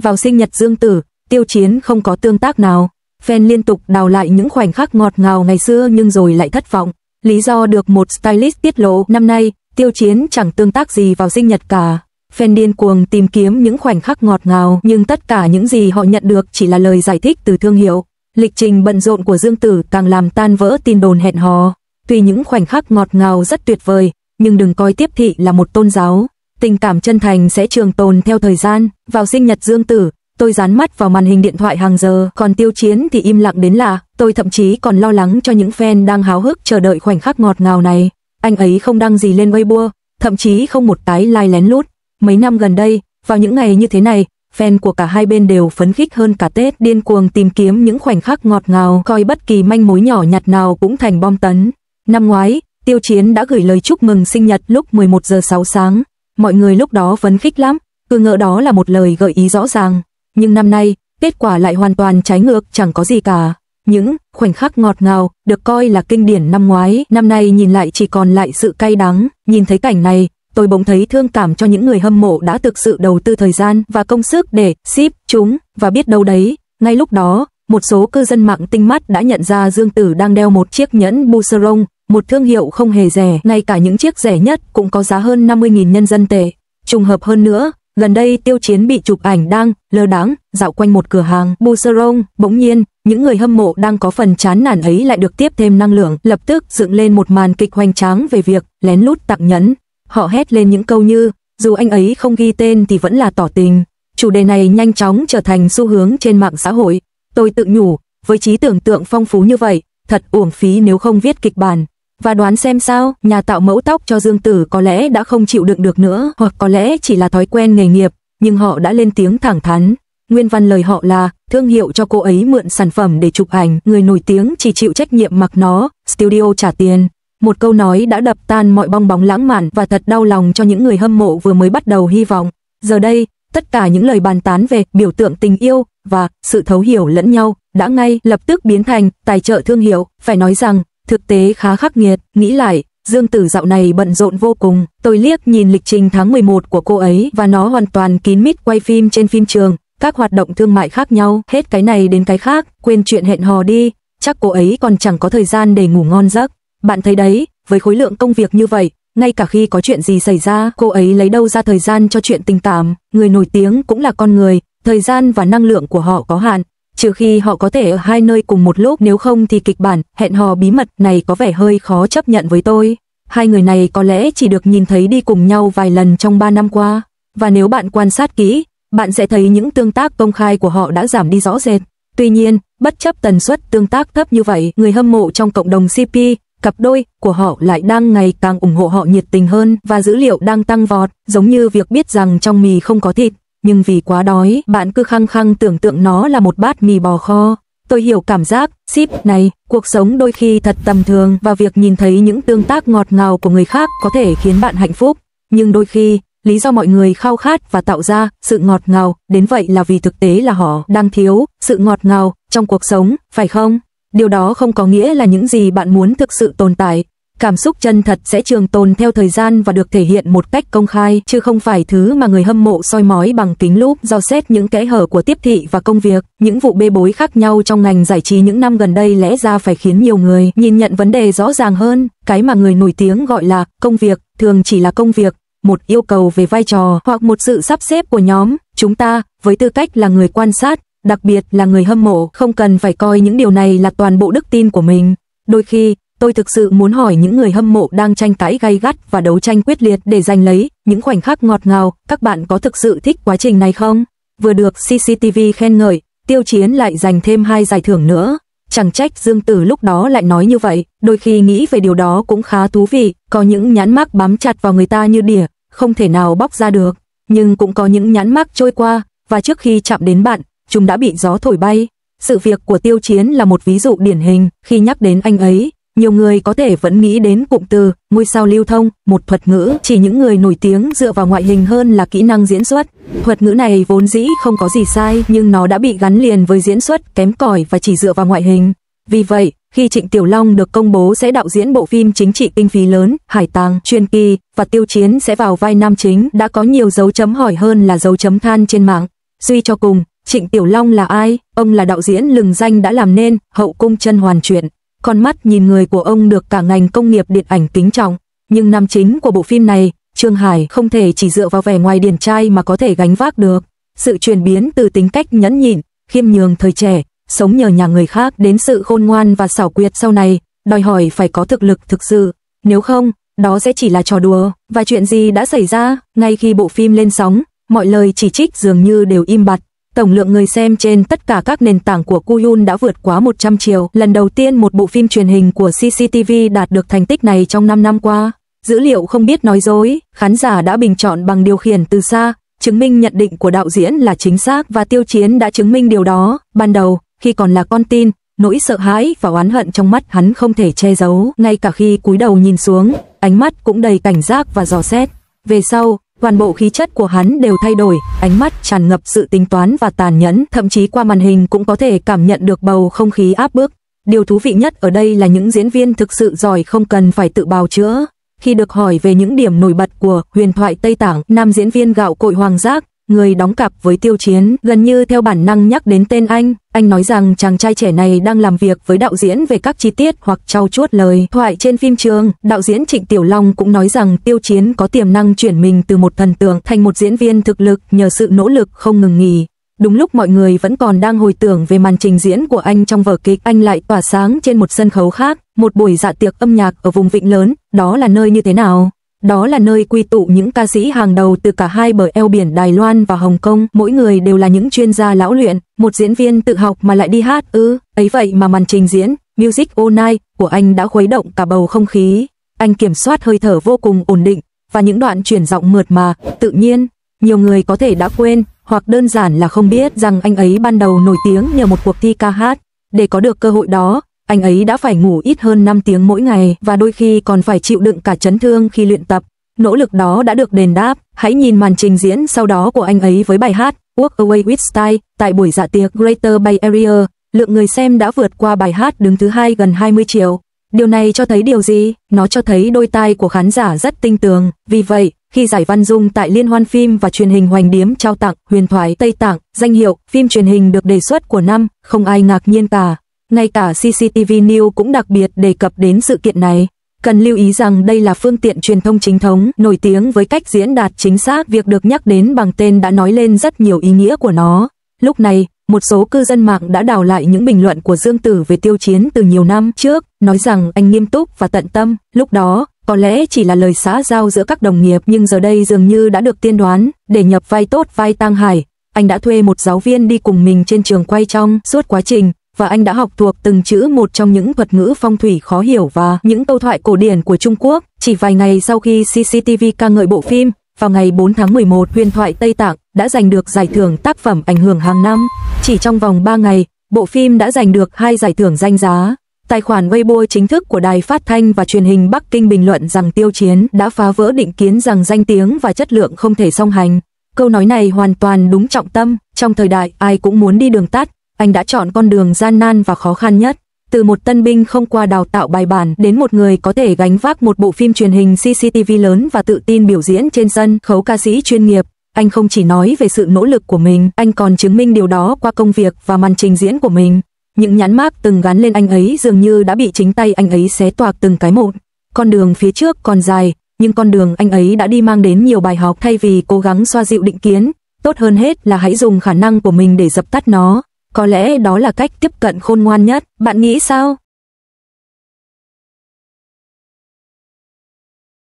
Vào sinh nhật Dương Tử, Tiêu Chiến không có tương tác nào. Fan liên tục đào lại những khoảnh khắc ngọt ngào ngày xưa nhưng rồi lại thất vọng. Lý do được một stylist tiết lộ, năm nay, Tiêu Chiến chẳng tương tác gì vào sinh nhật cả. Fan điên cuồng tìm kiếm những khoảnh khắc ngọt ngào, nhưng tất cả những gì họ nhận được chỉ là lời giải thích từ thương hiệu. Lịch trình bận rộn của Dương Tử càng làm tan vỡ tin đồn hẹn hò. Tuy những khoảnh khắc ngọt ngào rất tuyệt vời, nhưng đừng coi tiếp thị là một tôn giáo. Tình cảm chân thành sẽ trường tồn theo thời gian. Vào sinh nhật Dương Tử, tôi dán mắt vào màn hình điện thoại hàng giờ, còn Tiêu Chiến thì im lặng đến lạ. Tôi thậm chí còn lo lắng cho những fan đang háo hức chờ đợi khoảnh khắc ngọt ngào này. Anh ấy không đăng gì lên Weibo, thậm chí không một cái like lén lút. Mấy năm gần đây, vào những ngày như thế này, fan của cả hai bên đều phấn khích hơn cả Tết, điên cuồng tìm kiếm những khoảnh khắc ngọt ngào, coi bất kỳ manh mối nhỏ nhặt nào cũng thành bom tấn. Năm ngoái, Tiêu Chiến đã gửi lời chúc mừng sinh nhật lúc 11 giờ 6 sáng. Mọi người lúc đó phấn khích lắm, cứ ngỡ đó là một lời gợi ý rõ ràng. Nhưng năm nay, kết quả lại hoàn toàn trái ngược, chẳng có gì cả. Những khoảnh khắc ngọt ngào được coi là kinh điển năm ngoái, năm nay nhìn lại chỉ còn lại sự cay đắng. Nhìn thấy cảnh này, tôi bỗng thấy thương cảm cho những người hâm mộ đã thực sự đầu tư thời gian và công sức để ship chúng, và biết đâu đấy, ngay lúc đó, một số cư dân mạng tinh mắt đã nhận ra Dương Tử đang đeo một chiếc nhẫn Boucheron, một thương hiệu không hề rẻ, ngay cả những chiếc rẻ nhất cũng có giá hơn 50.000 nhân dân tệ. Trùng hợp hơn nữa, gần đây Tiêu Chiến bị chụp ảnh đang lơ đãng dạo quanh một cửa hàng Boucheron, bỗng nhiên, những người hâm mộ đang có phần chán nản ấy lại được tiếp thêm năng lượng, lập tức dựng lên một màn kịch hoành tráng về việc lén lút tặng nhẫn. Họ hét lên những câu như, dù anh ấy không ghi tên thì vẫn là tỏ tình. Chủ đề này nhanh chóng trở thành xu hướng trên mạng xã hội. Tôi tự nhủ, với trí tưởng tượng phong phú như vậy, thật uổng phí nếu không viết kịch bản. Và đoán xem sao, nhà tạo mẫu tóc cho Dương Tử có lẽ đã không chịu đựng được nữa, hoặc có lẽ chỉ là thói quen nghề nghiệp, nhưng họ đã lên tiếng thẳng thắn. Nguyên văn lời họ là, thương hiệu cho cô ấy mượn sản phẩm để chụp ảnh, người nổi tiếng chỉ chịu trách nhiệm mặc nó, studio trả tiền. Một câu nói đã đập tan mọi bong bóng lãng mạn và thật đau lòng cho những người hâm mộ vừa mới bắt đầu hy vọng. Giờ đây, tất cả những lời bàn tán về biểu tượng tình yêu và sự thấu hiểu lẫn nhau đã ngay lập tức biến thành tài trợ thương hiệu. Phải nói rằng, thực tế khá khắc nghiệt. Nghĩ lại, Dương Tử dạo này bận rộn vô cùng. Tôi liếc nhìn lịch trình tháng 11 của cô ấy và nó hoàn toàn kín mít, quay phim trên phim trường, các hoạt động thương mại khác nhau, hết cái này đến cái khác, quên chuyện hẹn hò đi, chắc cô ấy còn chẳng có thời gian để ngủ ngon giấc. Bạn thấy đấy, với khối lượng công việc như vậy, ngay cả khi có chuyện gì xảy ra, cô ấy lấy đâu ra thời gian cho chuyện tình cảm. Người nổi tiếng cũng là con người, thời gian và năng lượng của họ có hạn, trừ khi họ có thể ở hai nơi cùng một lúc, nếu không thì kịch bản hẹn hò bí mật này có vẻ hơi khó chấp nhận với tôi. Hai người này có lẽ chỉ được nhìn thấy đi cùng nhau vài lần trong 3 năm qua, và nếu bạn quan sát kỹ, bạn sẽ thấy những tương tác công khai của họ đã giảm đi rõ rệt. Tuy nhiên, bất chấp tần suất tương tác thấp như vậy, người hâm mộ trong cộng đồng CP, cặp đôi của họ lại đang ngày càng ủng hộ họ nhiệt tình hơn, và dữ liệu đang tăng vọt, giống như việc biết rằng trong mì không có thịt, nhưng vì quá đói, bạn cứ khăng khăng tưởng tượng nó là một bát mì bò kho. Tôi hiểu cảm giác ship này, cuộc sống đôi khi thật tầm thường và việc nhìn thấy những tương tác ngọt ngào của người khác có thể khiến bạn hạnh phúc, nhưng đôi khi, lý do mọi người khao khát và tạo ra sự ngọt ngào đến vậy là vì thực tế là họ đang thiếu sự ngọt ngào trong cuộc sống, phải không? Điều đó không có nghĩa là những gì bạn muốn thực sự tồn tại. Cảm xúc chân thật sẽ trường tồn theo thời gian và được thể hiện một cách công khai, chứ không phải thứ mà người hâm mộ soi mói bằng kính lúp dò xét những kẽ hở của tiếp thị và công việc. Những vụ bê bối khác nhau trong ngành giải trí những năm gần đây lẽ ra phải khiến nhiều người nhìn nhận vấn đề rõ ràng hơn. Cái mà người nổi tiếng gọi là công việc thường chỉ là công việc, một yêu cầu về vai trò hoặc một sự sắp xếp của nhóm. Chúng ta, với tư cách là người quan sát, đặc biệt là người hâm mộ, không cần phải coi những điều này là toàn bộ đức tin của mình. Đôi khi, tôi thực sự muốn hỏi những người hâm mộ đang tranh cãi gay gắt và đấu tranh quyết liệt để giành lấy những khoảnh khắc ngọt ngào, các bạn có thực sự thích quá trình này không? Vừa được CCTV khen ngợi, Tiêu Chiến lại giành thêm 2 giải thưởng nữa. Chẳng trách Dương Tử lúc đó lại nói như vậy, đôi khi nghĩ về điều đó cũng khá thú vị, có những nhãn mác bám chặt vào người ta như đỉa, không thể nào bóc ra được, nhưng cũng có những nhãn mác trôi qua, và trước khi chạm đến bạn, chúng đã bị gió thổi bay. Sự việc của Tiêu Chiến là một ví dụ điển hình. Khi nhắc đến anh ấy, nhiều người có thể vẫn nghĩ đến cụm từ ngôi sao lưu thông, một thuật ngữ chỉ những người nổi tiếng dựa vào ngoại hình hơn là kỹ năng diễn xuất. Thuật ngữ này vốn dĩ không có gì sai, nhưng nó đã bị gắn liền với diễn xuất kém cỏi và chỉ dựa vào ngoại hình. Vì vậy, khi Trịnh Tiểu Long được công bố sẽ đạo diễn bộ phim chính trị kinh phí lớn, Hải Tàng, Truyền Kỳ, và Tiêu Chiến sẽ vào vai nam chính, đã có nhiều dấu chấm hỏi hơn là dấu chấm than trên mạng. Suy cho cùng, Trịnh Tiểu Long là ai? Ông là đạo diễn lừng danh đã làm nên Hậu cung chân hoàn truyện. Con mắt nhìn người của ông được cả ngành công nghiệp điện ảnh kính trọng. Nhưng nam chính của bộ phim này, Trương Hải, không thể chỉ dựa vào vẻ ngoài điển trai mà có thể gánh vác được. Sự chuyển biến từ tính cách nhẫn nhịn, khiêm nhường thời trẻ, sống nhờ nhà người khác đến sự khôn ngoan và xảo quyệt sau này, đòi hỏi phải có thực lực thực sự. Nếu không, đó sẽ chỉ là trò đùa. Và chuyện gì đã xảy ra? Ngay khi bộ phim lên sóng, mọi lời chỉ trích dường như đều im bặt. Tổng lượng người xem trên tất cả các nền tảng của Kuyun đã vượt quá 100 triệu. Lần đầu tiên một bộ phim truyền hình của CCTV đạt được thành tích này trong 5 năm qua. Dữ liệu không biết nói dối, khán giả đã bình chọn bằng điều khiển từ xa, chứng minh nhận định của đạo diễn là chính xác và Tiêu Chiến đã chứng minh điều đó. Ban đầu, khi còn là con tin, nỗi sợ hãi và oán hận trong mắt hắn không thể che giấu, ngay cả khi cúi đầu nhìn xuống, ánh mắt cũng đầy cảnh giác và dò xét. Về sau, toàn bộ khí chất của hắn đều thay đổi, ánh mắt tràn ngập sự tính toán và tàn nhẫn, thậm chí qua màn hình cũng có thể cảm nhận được bầu không khí áp bức. Điều thú vị nhất ở đây là những diễn viên thực sự giỏi không cần phải tự bào chữa. Khi được hỏi về những điểm nổi bật của huyền thoại Tây Tạng, nam diễn viên gạo cội Hoàng Giác, người đóng cặp với Tiêu Chiến, gần như theo bản năng nhắc đến tên anh nói rằng chàng trai trẻ này đang làm việc với đạo diễn về các chi tiết hoặc trau chuốt lời thoại trên phim trường. Đạo diễn Trịnh Tiểu Long cũng nói rằng Tiêu Chiến có tiềm năng chuyển mình từ một thần tượng thành một diễn viên thực lực nhờ sự nỗ lực không ngừng nghỉ. Đúng lúc mọi người vẫn còn đang hồi tưởng về màn trình diễn của anh trong vở kịch, anh lại tỏa sáng trên một sân khấu khác, một buổi dạ tiệc âm nhạc ở vùng Vịnh Lớn. Đó là nơi như thế nào? Đó là nơi quy tụ những ca sĩ hàng đầu từ cả hai bờ eo biển Đài Loan và Hồng Kông, mỗi người đều là những chuyên gia lão luyện. Một diễn viên tự học mà lại đi hát ư? Ấy vậy mà màn trình diễn Music All Night của anh đã khuấy động cả bầu không khí. Anh kiểm soát hơi thở vô cùng ổn định và những đoạn chuyển giọng mượt mà, tự nhiên. Nhiều người có thể đã quên hoặc đơn giản là không biết rằng anh ấy ban đầu nổi tiếng nhờ một cuộc thi ca hát. Để có được cơ hội đó, anh ấy đã phải ngủ ít hơn 5 tiếng mỗi ngày và đôi khi còn phải chịu đựng cả chấn thương khi luyện tập. Nỗ lực đó đã được đền đáp. Hãy nhìn màn trình diễn sau đó của anh ấy với bài hát Walk Away with Style tại buổi dạ tiệc Greater Bay Area. Lượng người xem đã vượt qua bài hát đứng thứ 2 gần 20 triệu. Điều này cho thấy điều gì? Nó cho thấy đôi tai của khán giả rất tinh tường. Vì vậy, khi giải Văn Dung tại Liên hoan phim và truyền hình Hoành Điếm trao tặng Huyền thoại Tây Tạng, danh hiệu phim truyền hình được đề xuất của năm, không ai ngạc nhiên cả. Ngay cả CCTV News cũng đặc biệt đề cập đến sự kiện này. Cần lưu ý rằng đây là phương tiện truyền thông chính thống, nổi tiếng với cách diễn đạt chính xác. Việc được nhắc đến bằng tên đã nói lên rất nhiều ý nghĩa của nó. Lúc này, một số cư dân mạng đã đào lại những bình luận của Dương Tử về Tiêu Chiến từ nhiều năm trước, nói rằng anh nghiêm túc và tận tâm. Lúc đó, có lẽ chỉ là lời xã giao giữa các đồng nghiệp, nhưng giờ đây dường như đã được tiên đoán. Để nhập vai tốt vai Tang Hải, anh đã thuê một giáo viên đi cùng mình trên trường quay trong suốt quá trình, và anh đã học thuộc từng chữ một trong những thuật ngữ phong thủy khó hiểu và những câu thoại cổ điển của Trung Quốc. Chỉ vài ngày sau khi CCTV ca ngợi bộ phim, vào ngày 4 tháng 11, Huyền thoại Tây Tạng đã giành được giải thưởng tác phẩm ảnh hưởng hàng năm. Chỉ trong vòng 3 ngày, bộ phim đã giành được 2 giải thưởng danh giá. Tài khoản Weibo chính thức của Đài Phát thanh và Truyền hình Bắc Kinh bình luận rằng Tiêu Chiến đã phá vỡ định kiến rằng danh tiếng và chất lượng không thể song hành. Câu nói này hoàn toàn đúng trọng tâm. Trong thời đại ai cũng muốn đi đường tắt, anh đã chọn con đường gian nan và khó khăn nhất. Từ một tân binh không qua đào tạo bài bản đến một người có thể gánh vác một bộ phim truyền hình CCTV lớn và tự tin biểu diễn trên sân khấu ca sĩ chuyên nghiệp. Anh không chỉ nói về sự nỗ lực của mình, anh còn chứng minh điều đó qua công việc và màn trình diễn của mình. Những nhãn mác từng gắn lên anh ấy dường như đã bị chính tay anh ấy xé toạc từng cái một. Con đường phía trước còn dài, nhưng con đường anh ấy đã đi mang đến nhiều bài học. Thay vì cố gắng xoa dịu định kiến, tốt hơn hết là hãy dùng khả năng của mình để dập tắt nó. Có lẽ đó là cách tiếp cận khôn ngoan nhất. Bạn nghĩ sao?